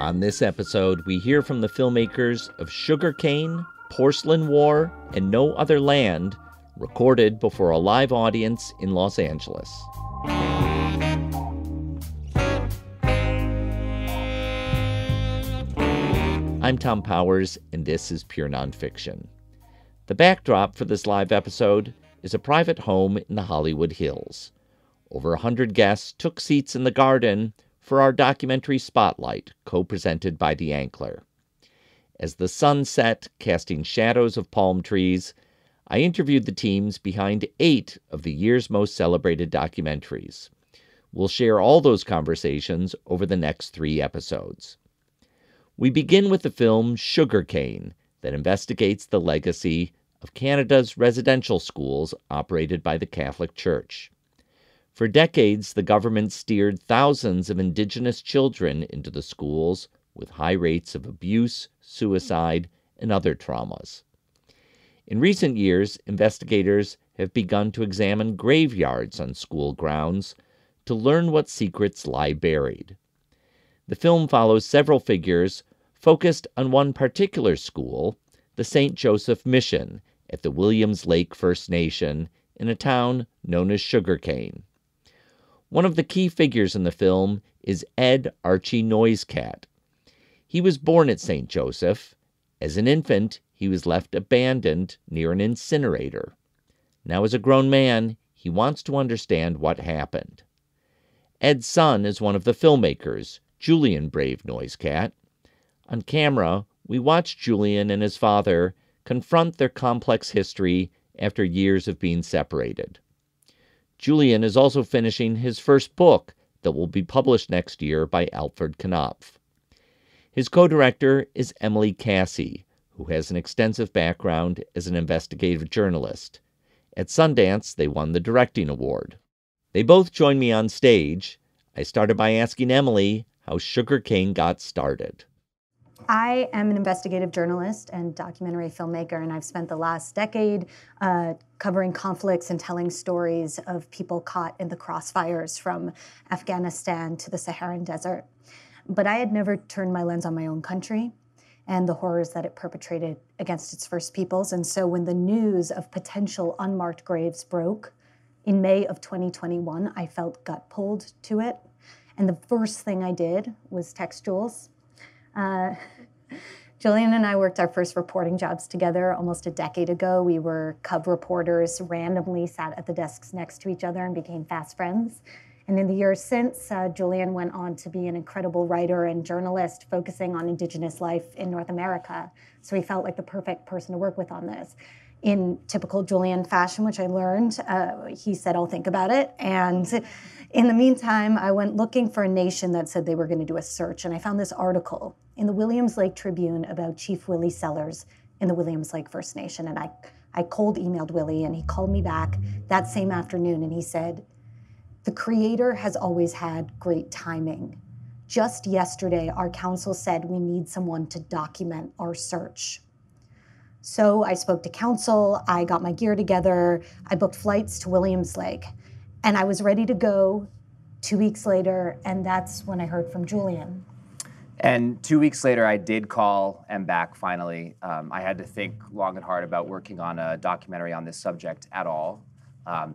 On this episode, we hear from the filmmakers of Sugarcane, Porcelain War, and No Other Land, recorded before a live audience in Los Angeles. I'm Thom Powers, and this is Pure Nonfiction. The backdrop for this live episode is a private home in the Hollywood Hills. Over 100 guests took seats in the garden for our documentary Spotlight, co-presented by The Ankler. As the sun set, casting shadows of palm trees, I interviewed the teams behind 8 of the year's most celebrated documentaries. We'll share all those conversations over the next 3 episodes. We begin with the film Sugarcane, that investigates the legacy of Canada's residential schools operated by the Catholic Church. For decades, the government steered thousands of indigenous children into the schools with high rates of abuse, suicide, and other traumas. In recent years, investigators have begun to examine graveyards on school grounds to learn what secrets lie buried. The film follows several figures focused on one particular school, the St. Joseph Mission at the Williams Lake First Nation in a town known as Sugarcane. One of the key figures in the film is Ed Archie NoiseCat. He was born at St. Joseph. As an infant, he was left abandoned near an incinerator. Now as a grown man, he wants to understand what happened. Ed's son is one of the filmmakers, Julian Brave NoiseCat. On camera, we watch Julian and his father confront their complex history after years of being separated. Julian is also finishing his first book that will be published next year by Alfred Knopf. His co-director is Emily Kassie, who has an extensive background as an investigative journalist. At Sundance, they won the Directing Award. They both joined me on stage. I started by asking Emily how Sugarcane got started. I am an investigative journalist and documentary filmmaker, and I've spent the last decade covering conflicts and telling stories of people caught in the crossfires from Afghanistan to the Saharan desert. But I had never turned my lens on my own country and the horrors that it perpetrated against its first peoples. And so when the news of potential unmarked graves broke in May of 2021, I felt gut pulled to it. And the first thing I did was text Jules. Julian and I worked our first reporting jobs together almost a decade ago. We were cub reporters, randomly sat at the desks next to each other and became fast friends. And in the years since, Julian went on to be an incredible writer and journalist focusing on indigenous life in North America. So he felt like the perfect person to work with on this. In typical Julian fashion, which I learned, he said, "I'll think about it." And in the meantime, I went looking for a nation that said they were going to do a search. And I found this article in the Williams Lake Tribune about Chief Willie Sellers in the Williams Lake First Nation. And I cold emailed Willie, and he called me back that same afternoon. And he said, "The Creator has always had great timing. Just yesterday, our council said we need someone to document our search." So I spoke to council, I got my gear together, I booked flights to Williams Lake, and I was ready to go 2 weeks later, and that's when I heard from Julian. And 2 weeks later, I did call M back finally. I had to think long and hard about working on a documentary on this subject at all,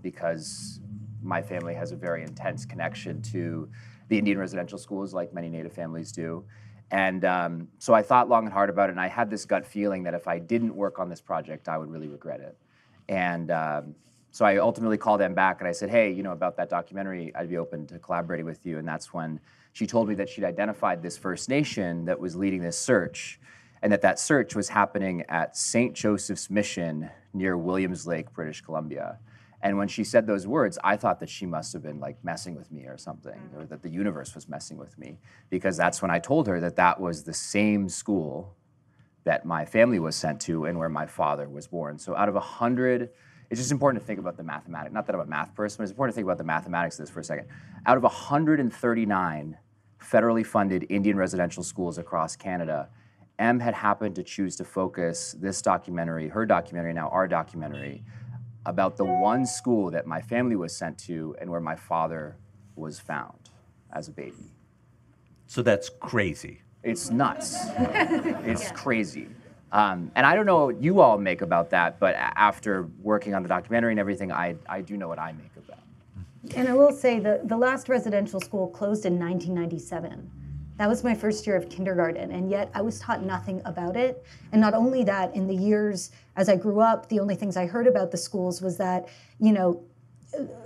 because my family has a very intense connection to the Indian residential schools, like many Native families do. And so I thought long and hard about it, and I had this gut feeling that if I didn't work on this project, I would really regret it. And so I ultimately called them back, and I said, "Hey, about that documentary, I'd be open to collaborating with you." And that's when she told me that she'd identified this First Nation that was leading this search, and that search was happening at St. Joseph's Mission near Williams Lake, British Columbia. And when she said those words, I thought that she must have been like messing with me or something, or that the universe was messing with me, because that's when I told her that that was the same school that my family was sent to and where my father was born. So out of 100, it's just important to think about the mathematics. Not that I'm a math person, but it's important to think about the mathematics of this for a second. Out of 139 federally funded Indian residential schools across Canada, M had happened to choose to focus this documentary, her documentary, now our documentary, about the one school that my family was sent to and where my father was found as a baby. So that's crazy. It's nuts. It's crazy. And I don't know what you all make about that, but after working on the documentary and everything, I do know what I make of that. And I will say the last residential school closed in 1997. That was my first year of kindergarten, and yet I was taught nothing about it. And not only that, in the years as I grew up, the only things I heard about the schools was that,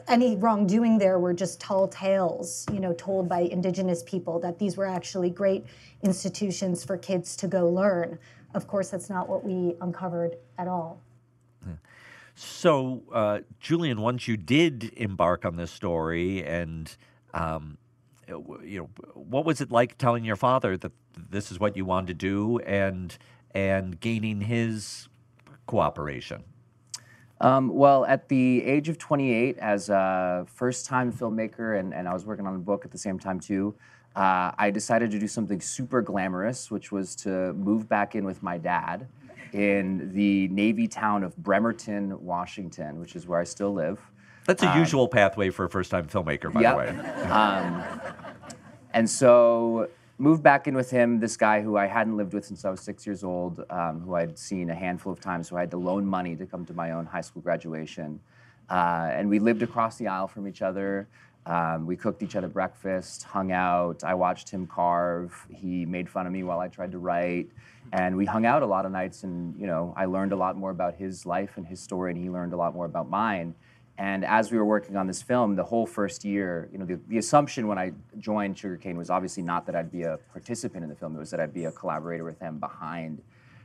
any wrongdoing there were just tall tales, told by indigenous people, that these were actually great institutions for kids to go learn. Of course, that's not what we uncovered at all. So, Julian, once you did embark on this story, and what was it like telling your father that this is what you wanted to do, and gaining his cooperation? Well, at the age of 28, as a first-time filmmaker, and I was working on a book at the same time too, I decided to do something super glamorous, which was to move back in with my dad in the Navy town of Bremerton, Washington, which is where I still live. That's a usual pathway for a first-time filmmaker, by the way. And so moved back in with him, this guy who I hadn't lived with since I was 6 years old, who I'd seen a handful of times, so I had to loan money to come to my own high school graduation. And we lived across the aisle from each other. We cooked each other breakfast, hung out. I watched him carve. He made fun of me while I tried to write. And we hung out a lot of nights, and I learned a lot more about his life and his story, and he learned a lot more about mine. And as we were working on this film, the whole first year, the assumption when I joined Sugarcane was obviously not that I'd be a participant in the film, it was that I'd be a collaborator with him behind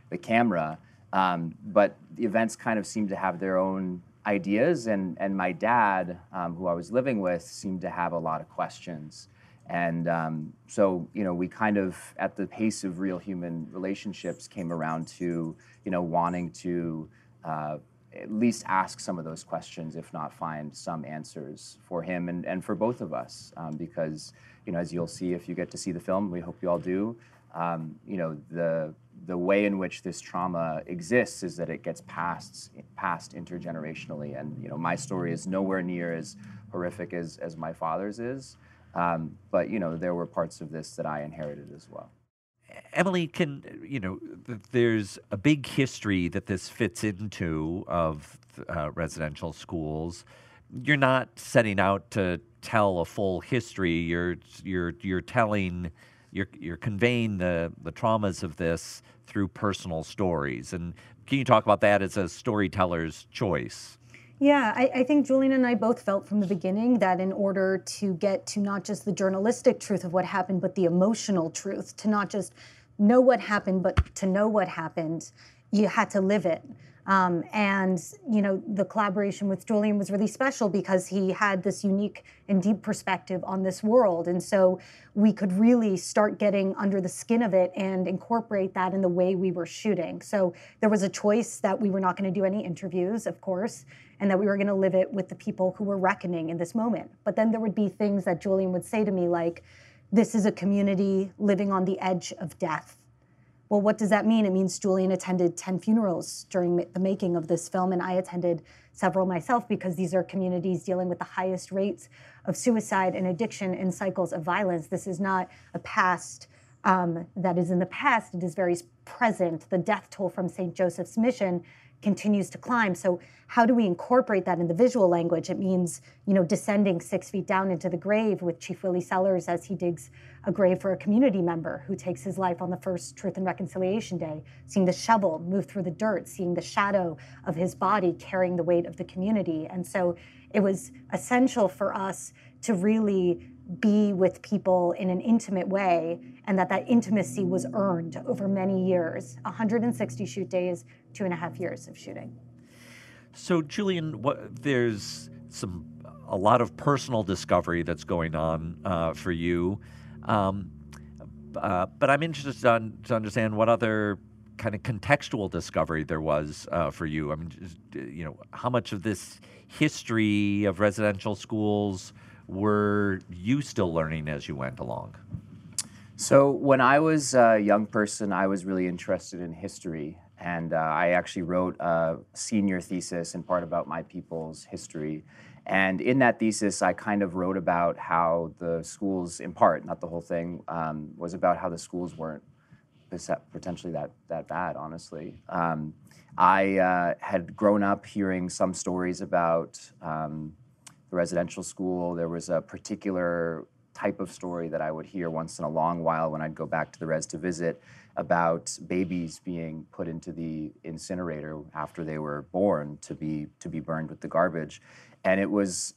the camera. But the events kind of seemed to have their own ideas, and my dad, who I was living with, seemed to have a lot of questions. And so, we kind of, at the pace of real human relationships, came around to, wanting to at least ask some of those questions, if not find some answers for him and for both of us. Because, as you'll see if you get to see the film, we hope you all do, the way in which this trauma exists is that it gets passed intergenerationally. And, my story is nowhere near as horrific as my father's is. But, there were parts of this that I inherited as well. Emily, there's a big history that this fits into of residential schools. You're not setting out to tell a full history. You're telling, you're conveying the traumas of this through personal stories. And can you talk about that as a storyteller's choice? Yeah, I think Julian and I both felt from the beginning that in order to get to not just the journalistic truth of what happened, but the emotional truth, to not just know what happened, but to know what happened, you had to live it. And the collaboration with Julian was really special because he had this unique and deep perspective on this world. And so we could really start getting under the skin of it and incorporate that in the way we were shooting. So there was a choice that we were not going to do any interviews, of course, and that we were going to live it with the people who were reckoning in this moment. But then there would be things that Julian would say to me like, this is a community living on the edge of death. Well, what does that mean? It means Julian attended 10 funerals during the making of this film, and I attended several myself because these are communities dealing with the highest rates of suicide and addiction and cycles of violence. This is not a past that is in the past. It is very present. The death toll from St. Joseph's Mission continues to climb. So how do we incorporate that in the visual language? It means, descending 6 feet down into the grave with Chief Willie Sellers as he digs a grave for a community member who takes his life on the first Truth and Reconciliation Day, seeing the shovel move through the dirt, seeing the shadow of his body carrying the weight of the community. And so it was essential for us to really be with people in an intimate way, and that intimacy was earned over many years, 160 shoot days, 2.5 years of shooting. So, Julian, there's a lot of personal discovery that's going on for you, but I'm interested to understand what other kind of contextual discovery there was for you. I mean, how much of this history of residential schools were you still learning as you went along? So when I was a young person, I was really interested in history. And I actually wrote a senior thesis in part about my people's history. And in that thesis, I kind of wrote about how the schools, in part, not the whole thing, was about how the schools weren't potentially that bad, honestly. I had grown up hearing some stories about the residential school. There was a particular type of story that I would hear once in a long while when I'd go back to the res to visit about babies being put into the incinerator after they were born to be burned with the garbage. And it was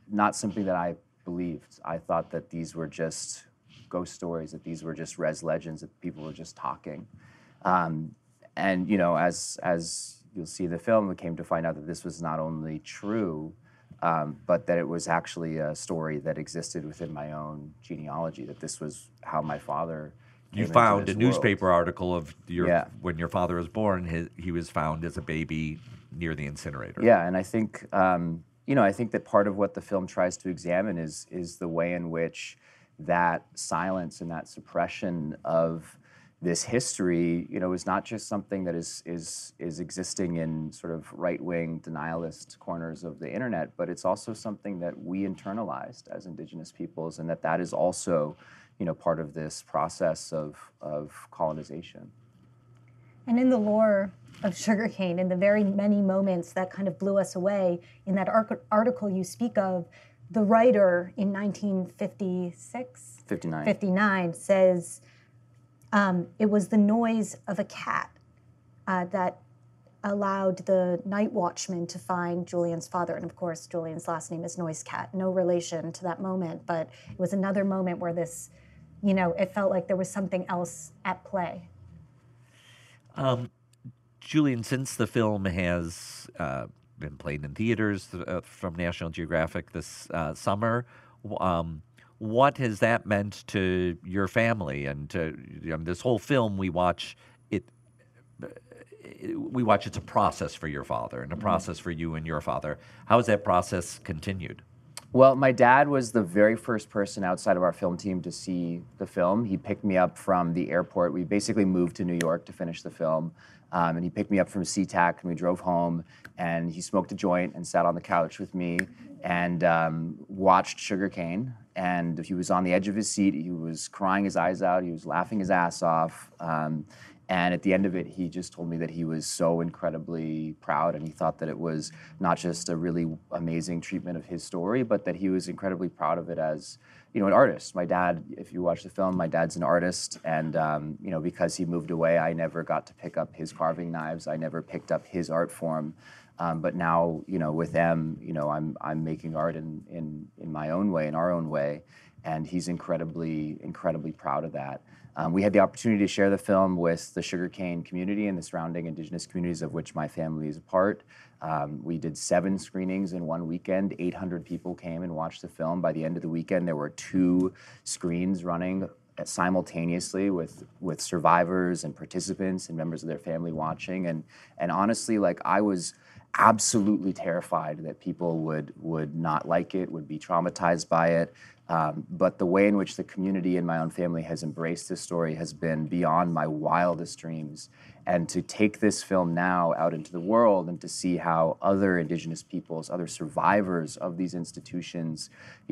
not something that I believed. I thought that these were just ghost stories, that these were just res legends, that people were just talking. And you know, as you'll see in the film, we came to find out that this was not only true, but that it was actually a story that existed within my own genealogy, that this was how my father came You into found this a world. newspaper article of Yeah. when your father was born, he was found as a baby near the incinerator. Yeah, and I think I think that part of what the film tries to examine is the way in which that silence and that suppression of this history, is not just something that is existing in sort of right-wing denialist corners of the internet, but it's also something that we internalized as Indigenous peoples, and that is also, part of this process of colonization. And in the lore of Sugarcane, in the very many moments that kind of blew us away, in that article you speak of, the writer in 1959 says, it was the noise of a cat that allowed the night watchman to find Julian's father. And of course, Julian's last name is NoiseCat, no relation to that moment, but it was another moment where this, it felt like there was something else at play. Julian, since the film has been played in theaters from National Geographic this summer, what has that meant to your family and to this whole film? We watch it. It's a process for your father and a process for you and your father. How has that process continued? Well, my dad was the very first person outside of our film team to see the film. He picked me up from the airport. We basically moved to New York to finish the film. And he picked me up from SeaTac, and we drove home, and he smoked a joint and sat on the couch with me and watched Sugarcane. And he was on the edge of his seat. He was crying his eyes out. He was laughing his ass off. And at the end of it, he just told me that he was so incredibly proud, and he thought that it was not just a really amazing treatment of his story, but that he was incredibly proud of it as, an artist. My dad, if you watch the film, my dad's an artist, and because he moved away, I never got to pick up his carving knives. I never picked up his art form. But now, with them, I'm making art in my own way, in our own way, and he's incredibly, incredibly proud of that. We had the opportunity to share the film with the Sugarcane community and the surrounding Indigenous communities of which my family is a part. We did 7 screenings in one weekend. 800 people came and watched the film. By the end of the weekend, there were 2 screens running simultaneously with survivors and participants and members of their family watching. And honestly, I was absolutely terrified that people would not like it, would be traumatized by it. But the way in which the community and my own family has embraced this story has been beyond my wildest dreams. And to take this film now out into the world and to see how other Indigenous peoples, other survivors of these institutions,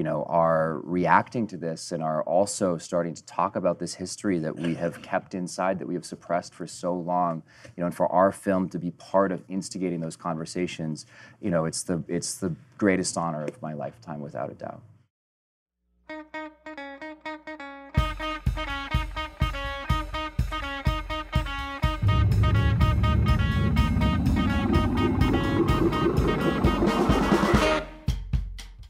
are reacting to this and are also starting to talk about this history that we have kept inside, that we have suppressed for so long, and for our film to be part of instigating those conversations, it's the greatest honor of my lifetime, without a doubt.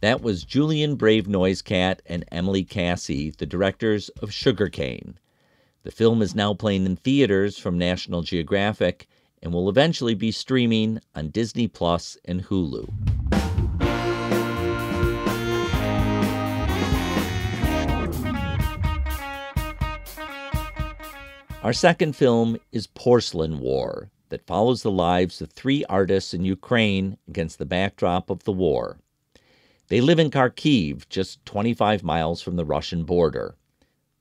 That was Julian Brave NoiseCat and Emily Kassie, the directors of Sugarcane. The film is now playing in theaters from National Geographic and will eventually be streaming on Disney Plus and Hulu. Our second film is Porcelain War, that follows the lives of 3 artists in Ukraine against the backdrop of the war. They live in Kharkiv, just 25 miles from the Russian border.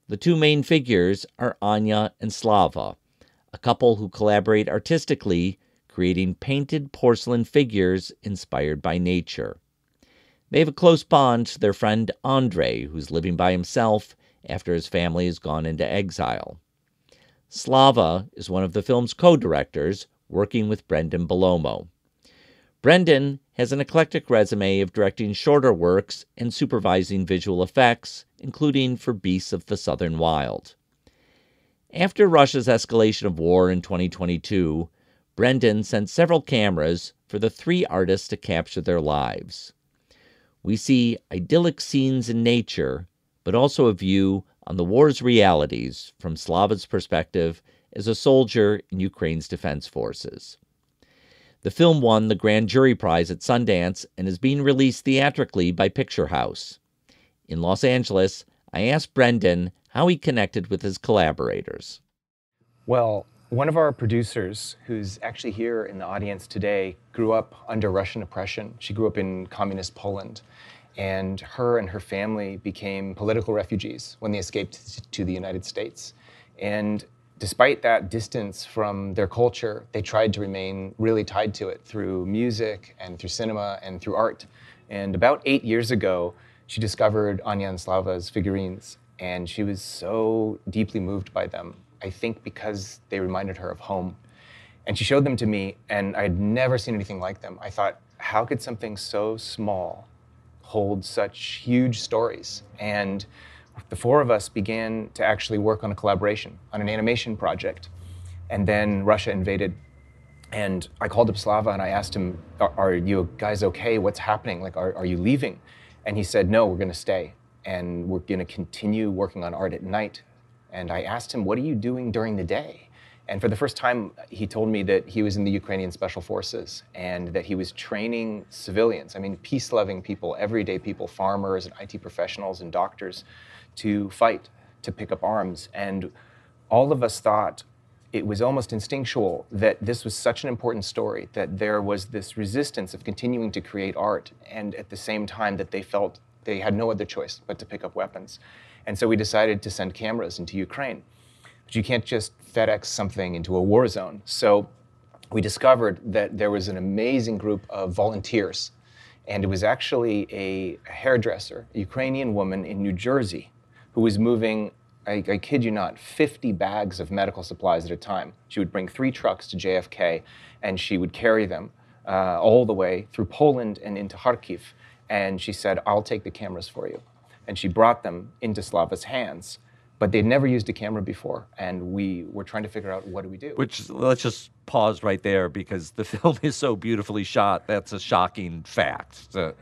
The 2 main figures are Anya and Slava, a couple who collaborate artistically, creating painted porcelain figures inspired by nature. They have a close bond to their friend Andre, who's living by himself after his family has gone into exile. Slava is one of the film's co-directors, working with Brendan Bellomo. Brendan has an eclectic resume of directing shorter works and supervising visual effects, including for Beasts of the Southern Wild. After Russia's escalation of war in 2022, Brendan sent several cameras for the three artists to capture their lives. We see idyllic scenes in nature, but also a view on the war's realities from Slava's perspective as a soldier in Ukraine's defense forces. The film won the Grand Jury Prize at Sundance and is being released theatrically by Picture House. In Los Angeles, I asked Brendan how he connected with his collaborators. Well, one of our producers, who's actually here in the audience today, grew up under Russian oppression. She grew up in communist Poland, and her family became political refugees when they escaped to the United States. And despite that distance from their culture, they tried to remain really tied to it through music and through cinema and through art. And about 8 years ago, she discovered Anya and Slava's figurines, and she was so deeply moved by them, I think because they reminded her of home. And she showed them to me, and I had never seen anything like them. I thought, how could something so small hold such huge stories? And the four of us began to actually work on a collaboration, on an animation project. And then Russia invaded. And I called up Slava and I asked him, are you guys okay? What's happening? Like, are you leaving? And he said, no, we're going to stay. And we're going to continue working on art at night. And I asked him, what are you doing during the day? And for the first time, he told me that he was in the Ukrainian Special Forces and that he was training civilians, I mean, peace-loving people, everyday people, farmers and IT professionals and doctors, to fight, to pick up arms. And all of us thought it was almost instinctual that this was such an important story, that there was this resistance of continuing to create art, and at the same time that they felt they had no other choice but to pick up weapons. And so we decided to send cameras into Ukraine. But you can't just FedEx something into a war zone. So we discovered that there was an amazing group of volunteers, and it was actually a hairdresser, a Ukrainian woman in New Jersey, who was moving, I kid you not, 50 bags of medical supplies at a time. She would bring 3 trucks to JFK, and she would carry them all the way through Poland and into Kharkiv. And she said, I'll take the cameras for you. And she brought them into Slava's hands. But they'd never used a camera before, and we were trying to figure out, what do we do? Which, let's just pause right there, because the film is so beautifully shot. That's a shocking fact to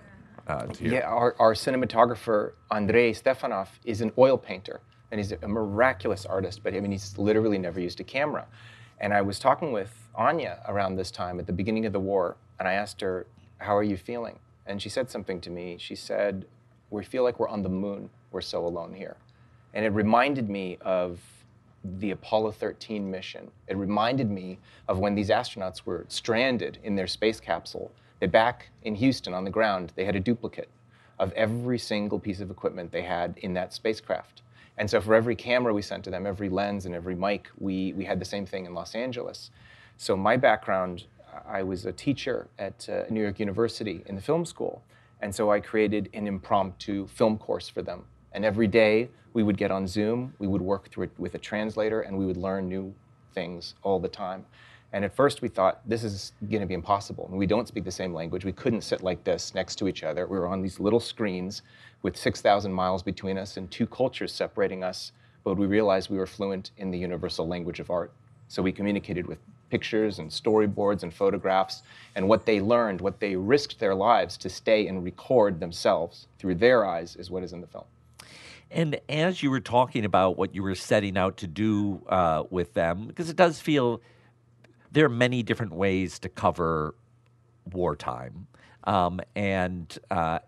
hear. Yeah, our cinematographer, Andrei Stefanov, is an oil painter, and he's a miraculous artist, but I mean, he's literally never used a camera. And I was talking with Anya around this time, at the beginning of the war, and I asked her, how are you feeling? And she said something to me. She said, we feel like we're on the moon. We're so alone here. And it reminded me of the Apollo 13 mission. It reminded me of when these astronauts were stranded in their space capsule. That back in Houston on the ground, they had a duplicate of every single piece of equipment they had in that spacecraft. And so for every camera we sent to them, every lens and every mic, we had the same thing in Los Angeles. So my background, I was a teacher at New York University in the film school. And so I created an impromptu film course for them. And every day we would get on Zoom, we would work through it with a translator, and we would learn new things all the time. And at first we thought, this is going to be impossible. And we don't speak the same language. We couldn't sit like this next to each other. We were on these little screens with 6,000 miles between us and 2 cultures separating us. But we realized we were fluent in the universal language of art. So we communicated with pictures and storyboards and photographs, and what they learned, what they risked their lives to stay and record themselves through their eyes is what is in the film. And as you were talking about what you were setting out to do with them, because it does feel there are many different ways to cover wartime, and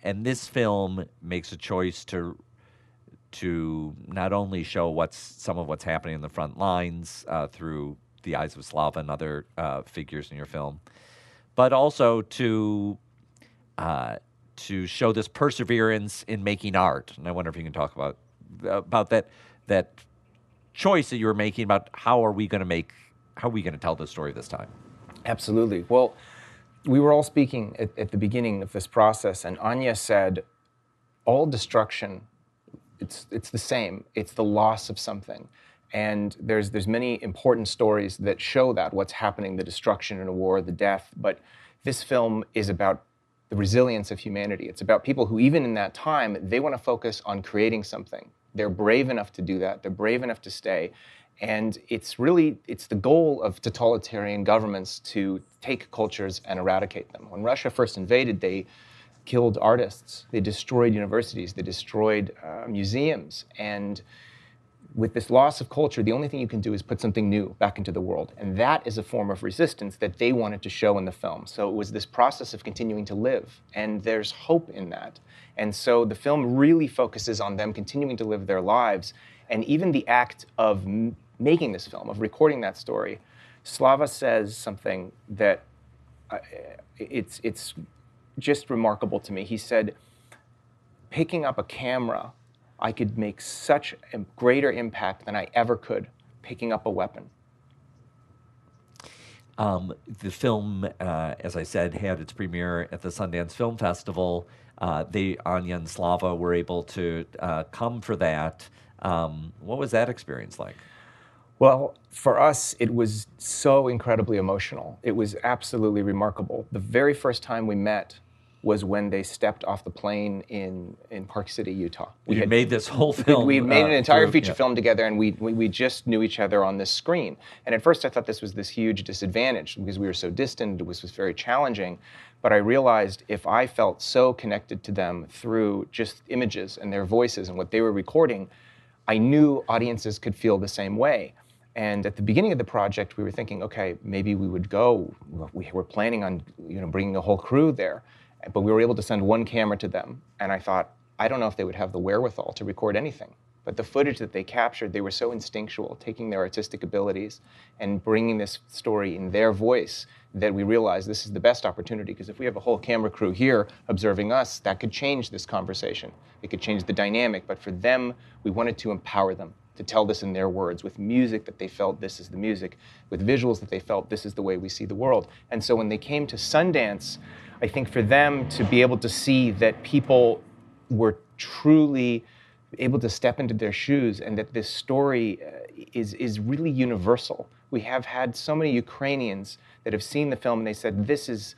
this film makes a choice to not only show some of what's happening in the front lines through the eyes of Slava and other figures in your film, but also to show this perseverance in making art. And I wonder if you can talk about that choice that you were making about how are we going to make how are we going to tell this story this time? Absolutely. Well, we were all speaking at the beginning of this process, and Anya said, all destruction, it's the same. It's the loss of something. And there's many important stories that show that, what's happening, the destruction in a war, the death. But this film is about the resilience of humanity. It's about people who, even in that time, they want to focus on creating something. They're brave enough to do that. They're brave enough to stay. And it's the goal of totalitarian governments to take cultures and eradicate them. When Russia first invaded, they killed artists, they destroyed universities, they destroyed museums. And with this loss of culture, the only thing you can do is put something new back into the world. And that is a form of resistance that they wanted to show in the film. So it was this process of continuing to live. And there's hope in that. And so the film really focuses on them continuing to live their lives. And even the act of making this film, of recording that story, Slava says something that it's just remarkable to me. He said, picking up a camera, I could make such a greater impact than I ever could picking up a weapon. The film, as I said, had its premiere at the Sundance Film Festival. Anya and Slava were able to come for that. What was that experience like? Well, for us, it was so incredibly emotional. It was absolutely remarkable. The very first time we met was when they stepped off the plane in Park City, Utah. We had made this whole film. We made an entire feature film together, and we just knew each other on this screen. And at first I thought this was this huge disadvantage because we were so distant. It was very challenging. But I realized if I felt so connected to them through just images and their voices and what they were recording, I knew audiences could feel the same way. And at the beginning of the project, we were thinking, okay, maybe we would go. We were planning on bringing a whole crew there. But we were able to send one camera to them. And I thought, I don't know if they would have the wherewithal to record anything. But the footage that they captured, they were so instinctual, taking their artistic abilities and bringing this story in their voice, that we realized this is the best opportunity. Because if we have a whole camera crew here observing us, that could change this conversation. It could change the dynamic. But for them, we wanted to empower them to tell this in their words, with music that they felt this is the music, with visuals that they felt this is the way we see the world. And so when they came to Sundance, I think for them to be able to see that people were truly able to step into their shoes and that this story is really universal. We have had so many Ukrainians that have seen the film and they said, this is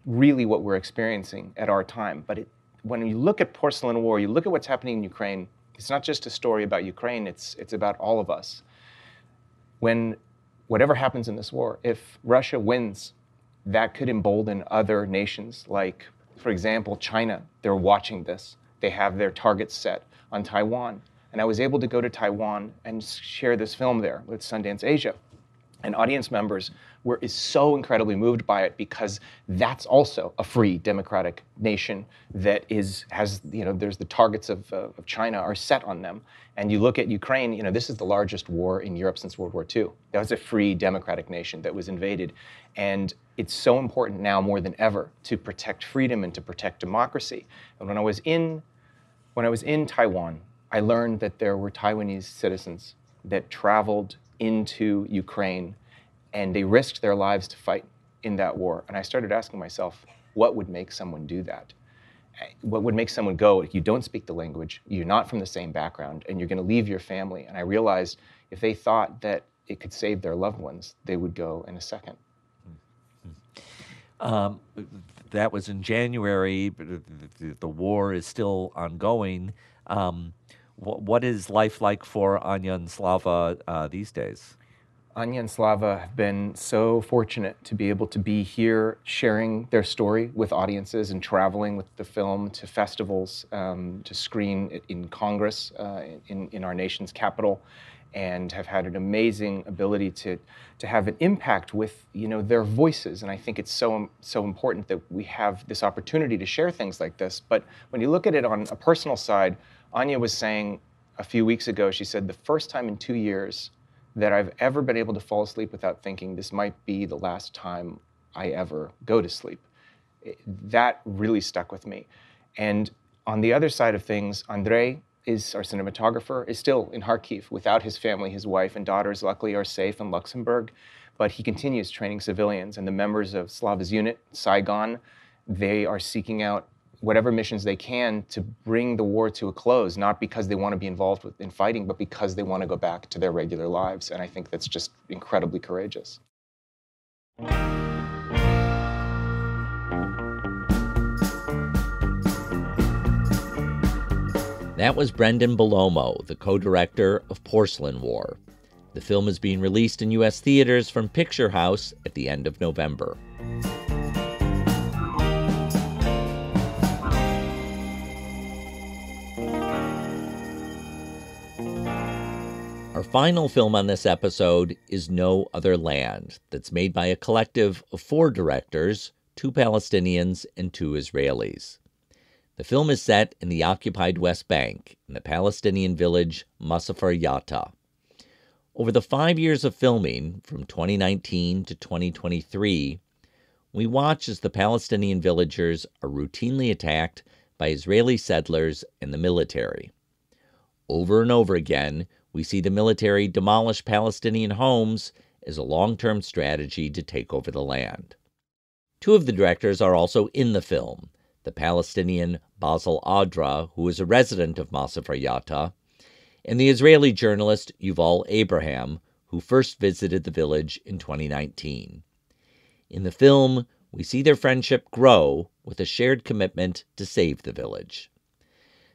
really what we're experiencing at our time. But when you look at Porcelain War, you look at what's happening in Ukraine, it's not just a story about Ukraine, it's about all of us. When whatever happens in this war, if Russia wins, that could embolden other nations like, for example, China. They're watching this. They have their targets set on Taiwan. And I was able to go to Taiwan and share this film there with Sundance Asia. And audience members were so incredibly moved by it because that's also a free democratic nation that there's the targets of China are set on them. And you look at Ukraine, this is the largest war in Europe since World War II. That was a free democratic nation that was invaded. And it's so important now more than ever to protect freedom and to protect democracy. And when I was in Taiwan, I learned that there were Taiwanese citizens that traveled into Ukraine and they risked their lives to fight in that war. And I started asking myself, what would make someone do that? What would make someone go, you don't speak the language, you're not from the same background, and you're going to leave your family? And I realized if they thought that it could save their loved ones, they would go in a second. That was in January, but the war is still ongoing. What is life like for Anya and Slava these days? Anya and Slava have been so fortunate to be able to be here sharing their story with audiences and traveling with the film to festivals, to screen it in Congress, in our nation's capital, and have had an amazing ability to have an impact with their voices. And I think it's so important that we have this opportunity to share things like this. But when you look at it on a personal side, Anya was saying a few weeks ago, she said, the first time in 2 years that I've ever been able to fall asleep without thinking this might be the last time I ever go to sleep. That really stuck with me. And on the other side of things, Andrei is our cinematographer, is still in Kharkiv without his family. His wife and daughters luckily are safe in Luxembourg. But he continues training civilians, and the members of Slava's unit, Saigon, they are seeking out whatever missions they can to bring the war to a close, not because they want to be involved in fighting, but because they want to go back to their regular lives. And I think that's just incredibly courageous. That was Brendan Bellomo, the co-director of Porcelain War. The film is being released in U.S. theaters from Picture House at the end of November. Our final film on this episode is No Other Land, that's made by a collective of 4 directors, 2 Palestinians and 2 Israelis. The film is set in the occupied West Bank, in the Palestinian village Masafer Yatta. Over the 5 years of filming, from 2019 to 2023, we watch as the Palestinian villagers are routinely attacked by Israeli settlers and the military. Over and over again, we see the military demolish Palestinian homes as a long-term strategy to take over the land. 2 of the directors are also in the film, the Palestinian Basel Adra, who is a resident of Masafer Yatta, and the Israeli journalist Yuval Abraham, who first visited the village in 2019. In the film, we see their friendship grow with a shared commitment to save the village.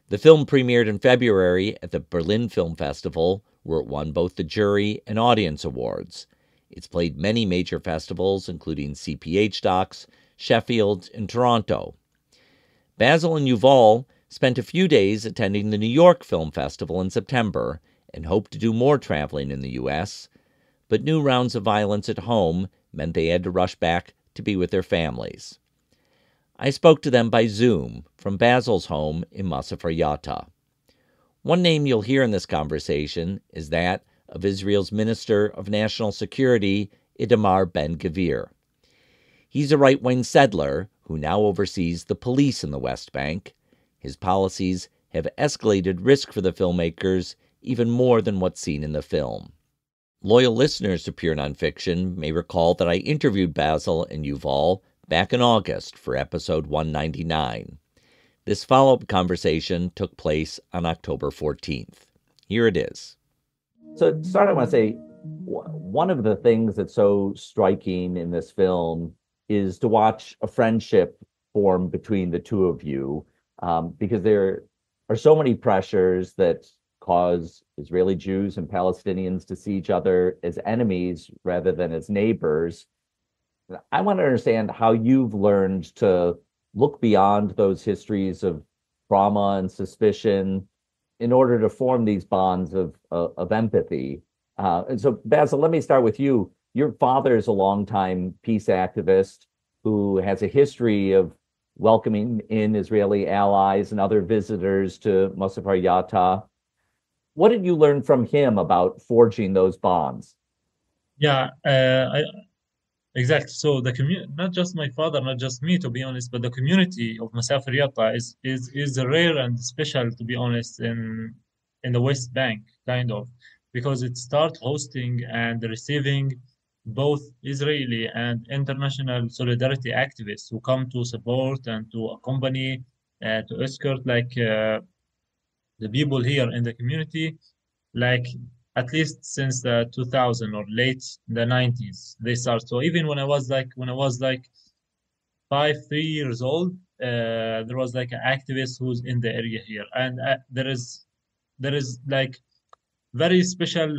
The film premiered in February at the Berlin Film Festival, where it won both the jury and audience awards. It's played many major festivals, including CPH Docs, Sheffield, and Toronto. Basel and Yuval spent a few days attending the New York Film Festival in September and hoped to do more traveling in the U.S., but new rounds of violence at home meant they had to rush back to be with their families. I spoke to them by Zoom from Basel's home in Masafer Yatta. One name you'll hear in this conversation is that of Israel's Minister of National Security, Itamar Ben-Gvir. He's a right-wing settler who now oversees the police in the West Bank. His policies have escalated risk for the filmmakers even more than what's seen in the film. Loyal listeners to Pure Nonfiction may recall that I interviewed Basel and Yuval back in August for episode 199. This follow-up conversation took place on October 14th. Here it is. So to start, I want to say, one of the things that's so striking in this film is to watch a friendship form between the 2 of you, because there are so many pressures that cause Israeli Jews and Palestinians to see each other as enemies rather than as neighbors. I want to understand how you've learned to look beyond those histories of trauma and suspicion in order to form these bonds of empathy. And so, Basel, let me start with you. Your father is a longtime peace activist who has a history of welcoming in Israeli allies and other visitors to Masafer Yatta. What did you learn from him about forging those bonds? Yeah, exactly. So the community, not just my father, not just me, to be honest, but the community of Masafer Yatta is rare and special, to be honest, in the West Bank, kind of, because it starts hosting and receiving both Israeli and international solidarity activists who come to support and to accompany, to escort, the people here in the community, like at least since the 2000 or late the 90s they start. So even when I was like 3 years old, there was like an activist who's in the area here, and there is like very special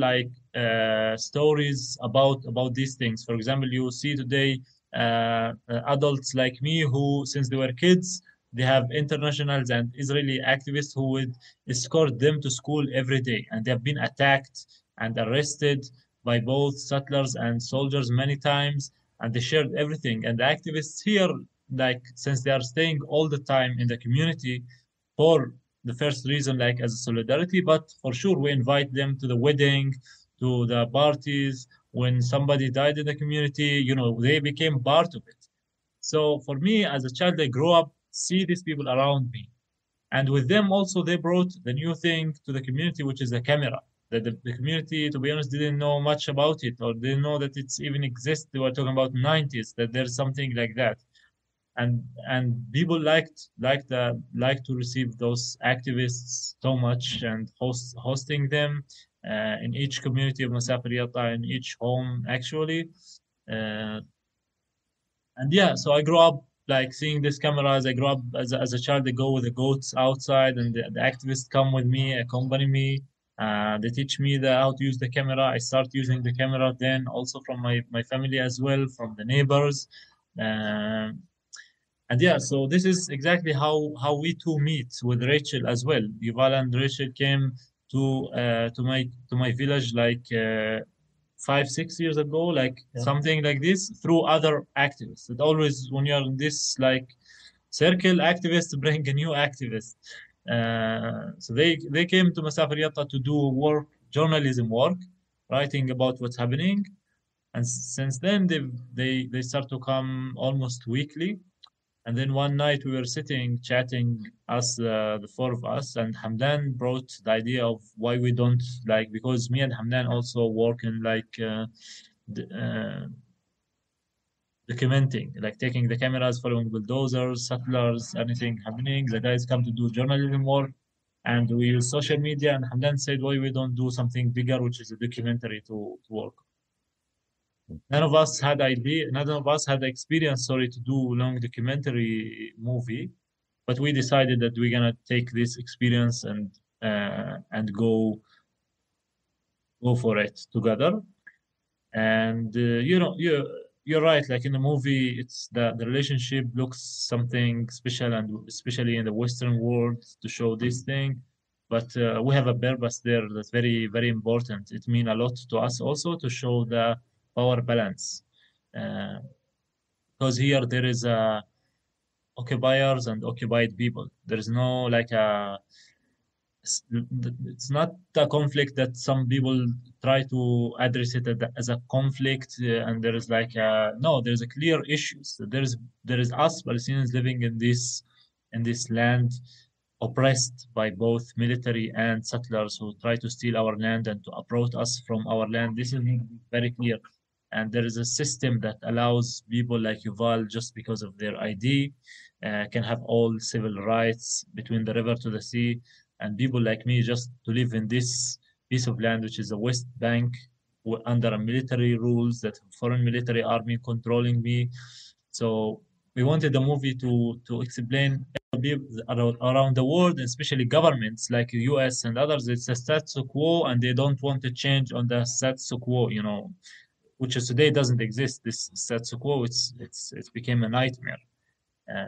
stories about these things. For example, you see today adults like me who, since they were kids, they have internationals and Israeli activists who would escort them to school every day, and they have been attacked and arrested by both settlers and soldiers many times, and they shared everything. And the activists here, like, since they are staying all the time in the community for the first reason, like as a solidarity, but for sure we invite them to the wedding, to the parties. When somebody died in the community, they became part of it. So for me, as a child, I grew up, see these people around me. And with them also, they brought the new thing to the community, which is a camera. that the community, to be honest, didn't know much about it or didn't know that it's even exists. They were talking about 90s, that there's something like that. And people liked to receive those activists so much and hosting them in each community of Masafer Yatta, in each home actually. Uh, and yeah, so I grew up like seeing these cameras. I grew up as a child. They go with the goats outside, and the activists come with me, accompany me. They teach me how to use the camera. I start using the camera then also from my family as well, from the neighbors. Um and yeah, so this is exactly how we two meet with Rachel as well. Yuval and Rachel came to my village like 5 6 years ago, like something like this, through other activists. It always, when you're in this like circle, activists bring a new activist. So they came to Masafer Yatta to do work, journalism work, writing about what's happening. And since then, they start to come almost weekly. And then one night we were sitting chatting, us the four of us, and Hamdan brought the idea of why we don't like, because me and Hamdan also work in like d- uh, documenting, like taking the cameras, following bulldozers, settlers, anything happening. The guys come to do journalism work, and we use social media. And Hamdan said, why we don't do something bigger, which is a documentary to work. None of us had the experience, sorry, to do long documentary movie, but we decided that we're gonna take this experience and go for it together. And you're right. Like in the movie, it's the relationship looks something special, and especially in the Western world to show this thing. But we have a purpose there that's very very important. It means a lot to us also to show the power balance, uh, because here there is occupiers and occupied people. There is no like a it's not a conflict that some people try to address it as a conflict, and there is like no, there's a clear issues. There is us Palestinians living in this land, oppressed by both military and settlers who try to steal our land and to uproot us from our land. This is very clear. And there is a system that allows people like Yuval, just because of their ID, can have all civil rights between the river to the sea, and people like me just to live in this piece of land, which is the West Bank, under a military rules, that foreign military army controlling me. So we wanted the movie to explain around the world, especially governments like US and others. It's a status quo, and they don't want to change on the status quo, which is today doesn't exist. This status quo, it's became a nightmare.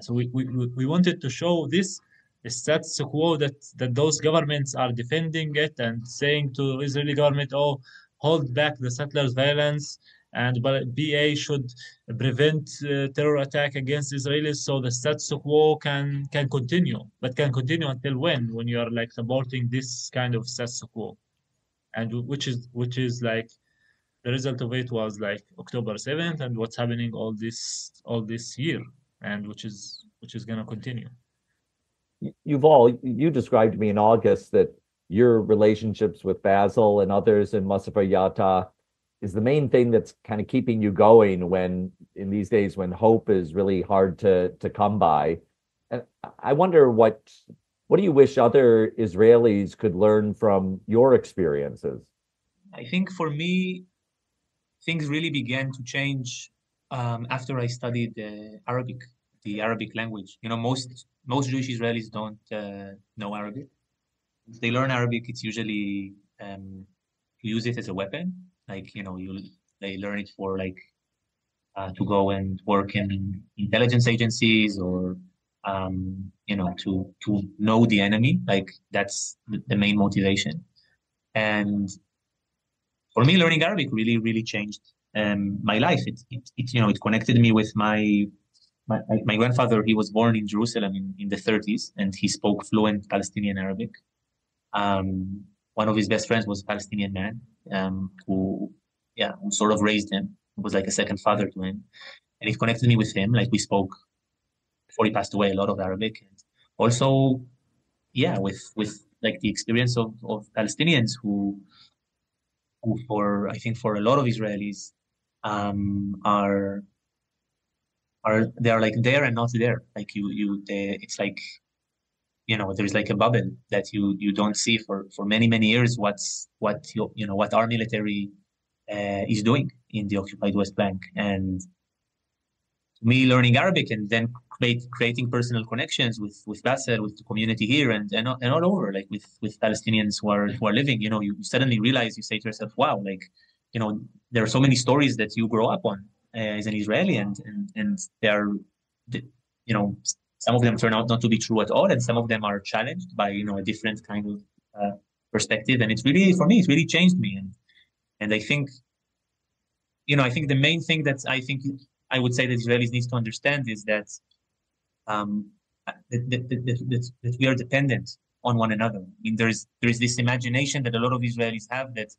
So we wanted to show this status quo, that those governments are defending it and saying to Israeli government, oh, hold back the settlers' violence, and but BA should prevent terror attack against Israelis, so the status quo can continue. But can continue until when? When you are like supporting this kind of status quo, and which is like the result of it was like October 7th and what's happening all this year, and which is gonna continue. Yuval, you described to me in August that your relationships with Basel and others in Masafer Yatta is the main thing that's kind of keeping you going when in these days when hope is really hard to come by. And I wonder what do you wish other Israelis could learn from your experiences? I think for me, things really began to change after I studied Arabic, the Arabic language. Most Jewish Israelis don't know Arabic. If they learn Arabic, it's usually you use it as a weapon. Like they learn it for like to go and work in intelligence agencies, or to know the enemy. Like that's the main motivation. And for me, learning Arabic really, really changed my life. It connected me with my grandfather. He was born in Jerusalem in the 30s, and he spoke fluent Palestinian Arabic. One of his best friends was a Palestinian man who sort of raised him. It was like a second father to him, and it connected me with him. Like we spoke before he passed away a lot of Arabic, and also, with like the experience of Palestinians who who I think for a lot of Israelis, are they are like there and not there. Like it's like, there's like a bubble that you don't see for many years what our military is doing in the occupied West Bank. And me learning Arabic and then creating personal connections with Basel, with the community here, and all over, like with Palestinians who are living. You suddenly realize, you say to yourself, wow, like, there are so many stories that you grow up on as an Israeli, and they are, some of them turn out not to be true at all, and some of them are challenged by a different kind of perspective. And it's really, for me, it's really changed me. And I think, I think the main thing that I would say that Israelis need to understand is that that we are dependent on one another. I mean, there's this imagination that a lot of Israelis have that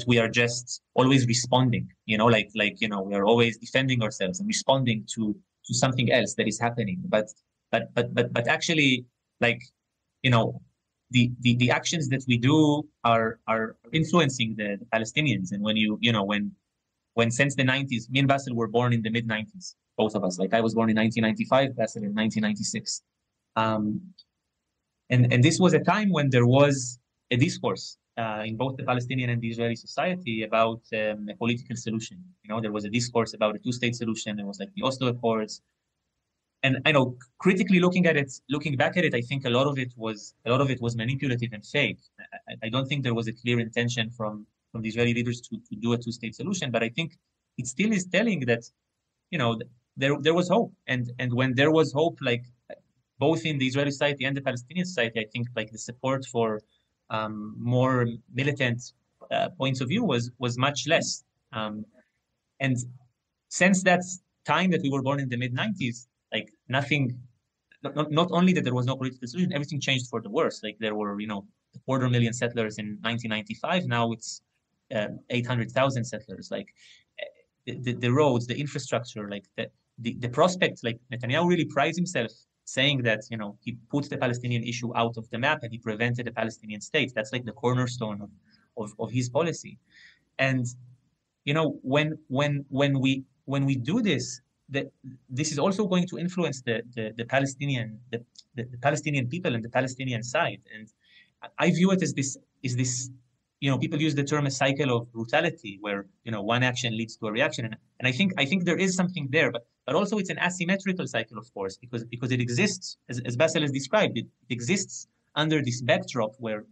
we are just always responding, we are always defending ourselves and responding to something else that is happening. But actually, like, the actions that we do are influencing the Palestinians. And when since the 90s, me and Basel were born in the mid 90s, both of us. Like, I was born in 1995, Basel in 1996. And this was a time when there was a discourse in both the Palestinian and the Israeli society about a political solution. There was a discourse about a two-state solution. There was like the Oslo Accords. And I know, critically looking back at it, I think a lot of it was manipulative and fake. I don't think there was a clear intention from the Israeli leaders to do a two-state solution, but I think it still is telling that, there was hope. And when there was hope, like, both in the Israeli society and the Palestinian society, I think, like, the support for more militant points of view was much less. And since that time that we were born in the mid-90s, like, nothing, not only that there was no political solution, everything changed for the worse. Like, there were, 250,000 settlers in 1995. Now it's 800,000 settlers. Like, the roads, the infrastructure, like the prospect, like, Netanyahu really prides himself saying that, he put the Palestinian issue out of the map and he prevented a Palestinian state. That's like the cornerstone of his policy. And, when we do this, this is also going to influence the Palestinian people and the Palestinian side. And I view it as this, people use the term a cycle of brutality, where, one action leads to a reaction. And I think there is something there, but also it's an asymmetrical cycle, of course, because it exists, as Basel has described, it exists under this backdrop where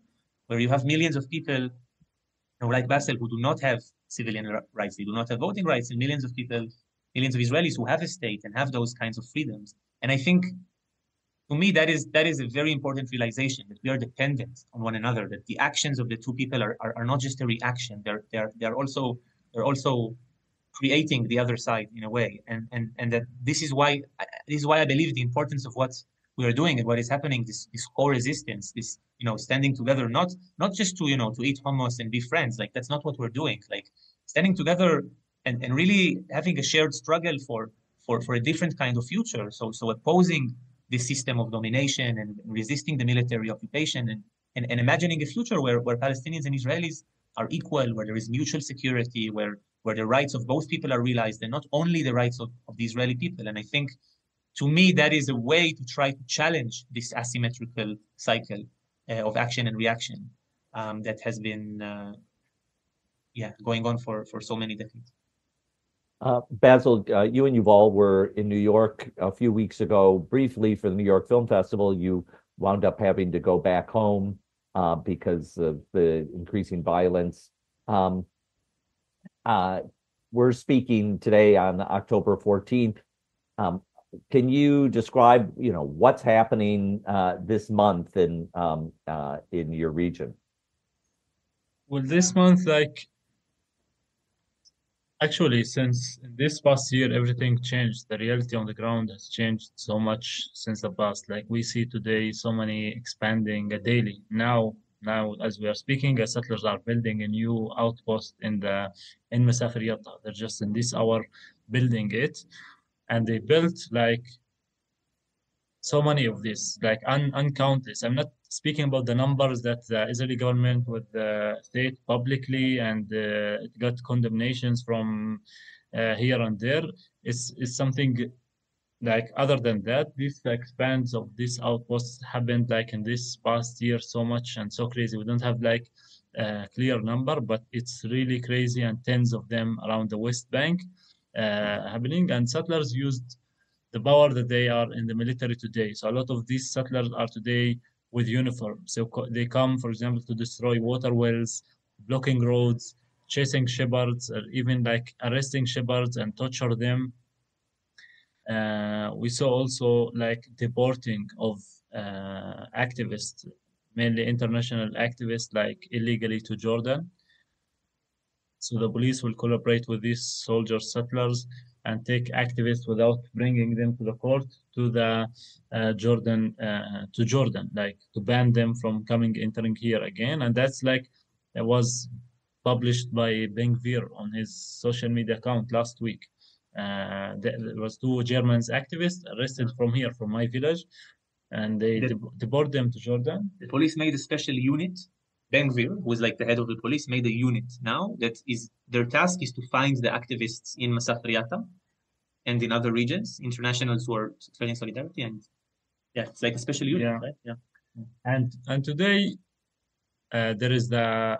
you have millions of people, like Basel, who do not have civilian rights, they do not have voting rights, and millions of Israelis who have a state and have those kinds of freedoms. And I think, to me, that is a very important realization, that we are dependent on one another, that the actions of the two people are not just a reaction, they're also creating the other side in a way. And that this is why I believe the importance of what we are doing and what is happening, this co-resistance, this, standing together, not just to eat hummus and be friends. Like, that's not what we're doing. Like, standing together and really having a shared struggle for a different kind of future. So opposing this system of domination and resisting the military occupation, and imagining a future where Palestinians and Israelis are equal, where there is mutual security, where the rights of both people are realized, and not only the rights of the Israeli people. And I think, to me, that is a way to try to challenge this asymmetrical cycle of action and reaction that has been going on for so many decades. Basel, you and Yuval were in New York a few weeks ago, briefly, for the New York Film Festival. You wound up having to go back home because of the increasing violence. We're speaking today on October 14th. Can you describe, what's happening this month in your region? Well, this month, actually, since this past year, everything changed. The reality on the ground has changed so much since the past. Like, we see today so many expanding daily. Now, as we are speaking, settlers are building a new outpost in Masafer Yatta. They're just in this hour building it. And they built, like, so many of these, like, uncounted. I'm not speaking about the numbers that the Israeli government would state publicly, and it got condemnations from here and there, is something like, other than that, this expanse of this outposts happened like in this past year so much and so crazy. We don't have like a clear number, but it's really crazy, and tens of them around the West Bank happening. And settlers used the power that they are in the military today. So a lot of these settlers are today with uniforms. So they come, for example, to destroy water wells, blocking roads, chasing shepherds, or even like arresting shepherds and torture them. We saw also like deporting of activists, mainly international activists, like illegally to Jordan. So the police will collaborate with these soldiers, settlers, and take activists without bringing them to the court to the Jordan, like to ban them from entering here again. And that's like, it was published by Ben Gvir on his social media account last week. There was two German activists arrested from here, from my village, and they deport them to Jordan. The police made a special unit. Ben Gvir, who is like the head of the police, made a unit now that is, their task is to find the activists in Masafer Yatta and in other regions, internationals who are spreading solidarity. And yeah, it's like a special unit, Yeah. right? Yeah. And today there is the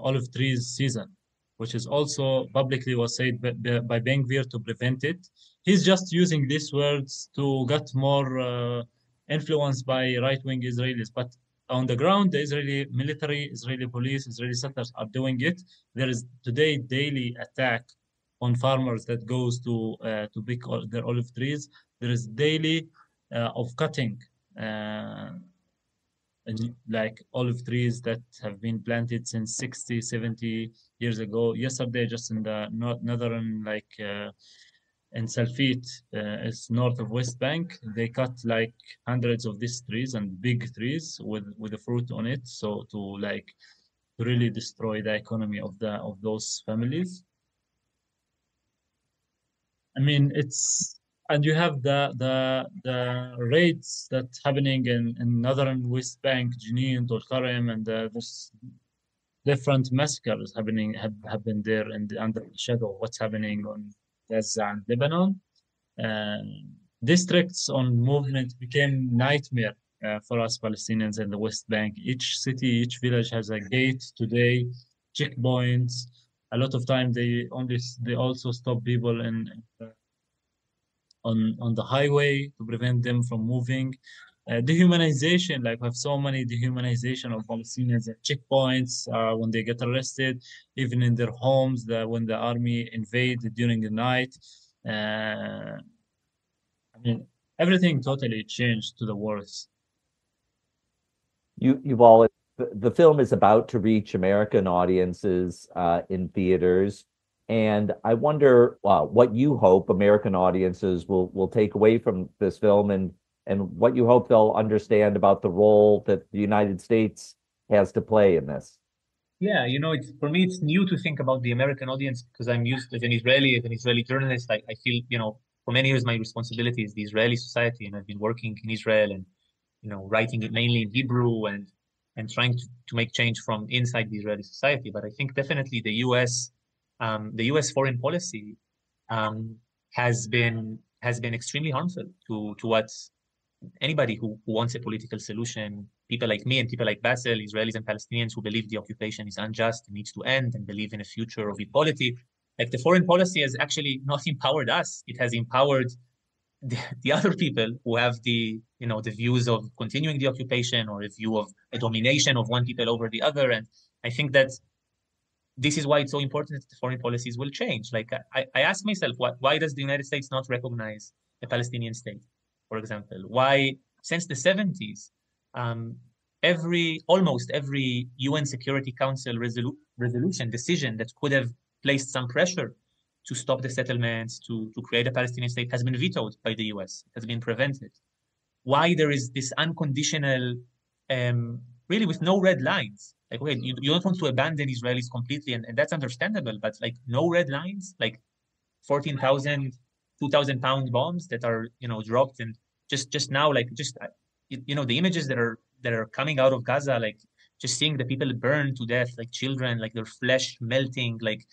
olive trees season, which is also publicly was said by Ben Gvir to prevent it. He's just using these words to get more influenced by right-wing Israelis. But on the ground, the Israeli military, Israeli police, Israeli settlers are doing it. There is today daily attack on farmers that goes to pick their olive trees. There is daily of cutting like olive trees that have been planted since 60, 70 years ago. Yesterday, just in the northern, like in Salfit, it's north of West Bank, they cut like hundreds of these trees, and big trees with a fruit on it. So to really destroy the economy of those families. I mean, and you have the raids that's happening in northern West Bank, Jenin, Tulkarem, and there's different massacres happened there under the shadow of what's happening on Gaza and Lebanon. Districts on movement became nightmare for us Palestinians in the West Bank. Each city, each village has a gate today, checkpoints. A lot of time they also stop people on the highway to prevent them from moving. Dehumanization, like we have so many dehumanization of Palestinians at checkpoints when they get arrested, even in their homes, when the army invaded during the night. I mean, everything totally changed to the worse. Yuval, the film is about to reach American audiences in theaters. And I wonder what you hope American audiences will take away from this film, and what you hope they'll understand about the role that the United States has to play in this. Yeah, for me, it's new to think about the American audience because I'm used as an Israeli journalist. I feel, for many years, my responsibility is the Israeli society, and I've been working in Israel and, writing it mainly in Hebrew and trying to make change from inside the Israeli society. But I think definitely the U.S. foreign policy has been extremely harmful to what anybody who wants a political solution, people like me and people like Basel, Israelis and Palestinians who believe the occupation is unjust and needs to end and believe in a future of equality. Like, the foreign policy has actually not empowered us. It has empowered the other people who have the views of continuing the occupation, or a view of a domination of one people over the other. And I think that this is why it's so important that the foreign policies will change. Like, I ask myself, why does the United States not recognize a Palestinian state, for example? Why, since the 70s, almost every UN Security Council resolution decision that could have placed some pressure to stop the settlements, to create a Palestinian state, has been vetoed by the US, has been prevented? Why there is this unconditional, really with no red lines? Like, okay, you don't want to abandon Israelis completely, and that's understandable, but like, no red lines, like 14,000, 2,000-pound bombs that are, dropped, and just now, like, the images that are that are coming out of Gaza, like just seeing the people burn to death, like children, like their flesh melting, like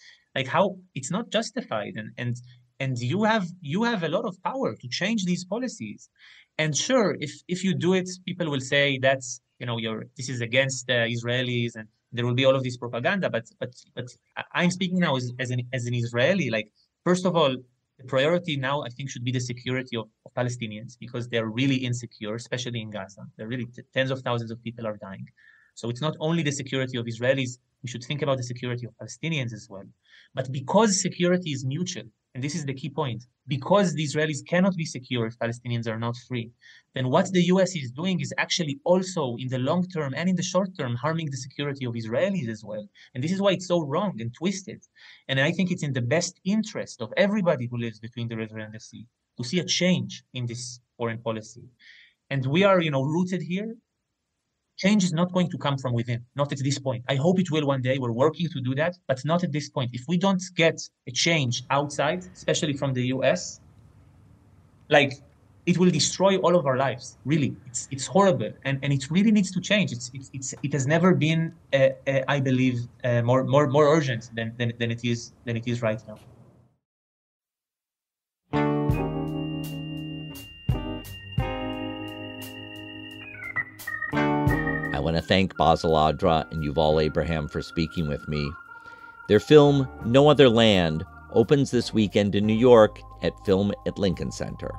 how it's not justified. And you have a lot of power to change these policies. And sure, if you do it, people will say that's, this is against the Israelis, and there will be all of this propaganda. But I'm speaking now as an Israeli. Like, first of all, the priority now, I think, should be the security of Palestinians, because they're really insecure, especially in Gaza. They're really tens of thousands of people are dying. So it's not only the security of Israelis, we should think about the security of Palestinians as well. But because security is mutual, and this is the key point, because the Israelis cannot be secure if Palestinians are not free, then what the US is doing is actually also, in the long term and in the short term, harming the security of Israelis as well. And this is why it's so wrong and twisted. And I think it's in the best interest of everybody who lives between the river and the sea to see a change in this foreign policy. And we are, rooted here. Change is not going to come from within, not at this point. I hope it will one day. We're working to do that, but not at this point. If we don't get a change outside, especially from the US, like, it will destroy all of our lives. Really, it's horrible, and it really needs to change. It has never been, I believe, more urgent than it is right now. I want to thank Basel, Adra, and Yuval Abraham for speaking with me. Their film, No Other Land, opens this weekend in New York at Film at Lincoln Center.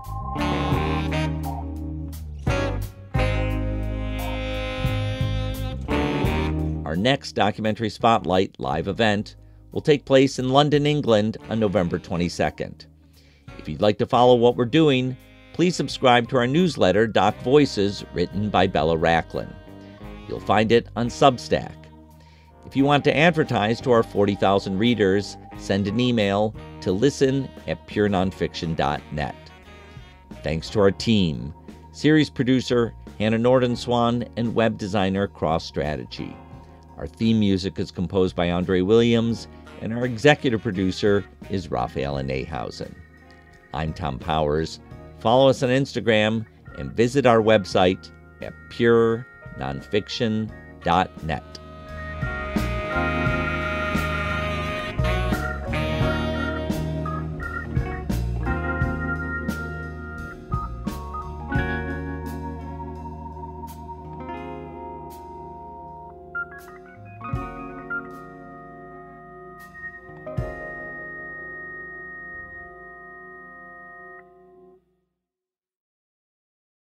Our next Documentary Spotlight live event will take place in London, England on November 22nd. If you'd like to follow what we're doing, please subscribe to our newsletter, Doc Voices, written by Bella Racklin. You'll find it on Substack. If you want to advertise to our 40,000 readers, send an email to listen@purenonfiction.net. Thanks to our team, series producer Hannah Nordenswan and web designer Cross Strategy. Our theme music is composed by Andre Williams, and our executive producer is Raphael Nehausen. I'm Thom Powers. Follow us on Instagram and visit our website at purenonfiction.net.